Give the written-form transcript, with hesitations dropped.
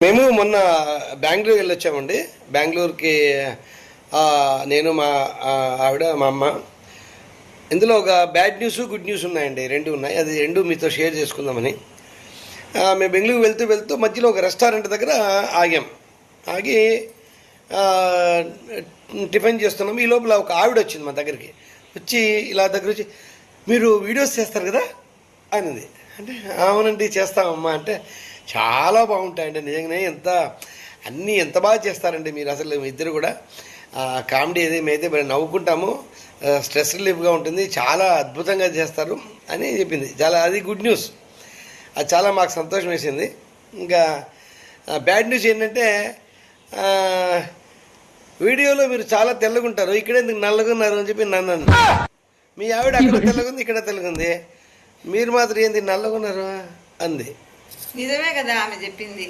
మేము మొన్న బెంగళూరు వెళ్ళొచ్చామండి. బెంగళూరుకి నేను మా ఆవిడ మా అమ్మ. ఇందులో ఒక బ్యాడ్ న్యూస్ గుడ్ న్యూస్ ఉన్నాయండి, రెండు ఉన్నాయి. అది రెండు మీతో షేర్ చేసుకుందామని. మేము బెంగళూరు వెళ్తూ మధ్యలో ఒక రెస్టారెంట్ దగ్గర ఆగి టిఫిన్ చేస్తున్నాము. ఈ లోపల ఒక ఆవిడ వచ్చింది మా దగ్గరికి. ఇలా దగ్గర వచ్చి, మీరు వీడియోస్ చేస్తారు కదా అనింది. అంటే అవునండి చేస్తామమ్మా అంటే, చాలా బాగుంటాయండి నిజంగానే, అన్నీ ఎంత బాగా చేస్తారండి మీరు, అసలు ఇద్దరు కూడా కామెడీ ఏదైతే మరి నవ్వుకుంటాము, స్ట్రెస్ రిలీఫ్గా ఉంటుంది, చాలా అద్భుతంగా చేస్తారు అని చెప్పింది. అది గుడ్ న్యూస్. అది చాలా మాకు సంతోషం వేసింది. ఇంకా బ్యాడ్ న్యూస్ ఏంటంటే, వీడియోలో మీరు చాలా తెల్లగుంటారు, ఇక్కడే నల్లగున్నారు అని చెప్పి నన్ను. మీ ఆవిడ అక్కడ తెల్లగుంది, ఇక్కడ తెల్లగుంది, మీరు మాత్రం ఏంది నల్లగున్నారు అంది. నిజమే కదా ఆమె చెప్పింది.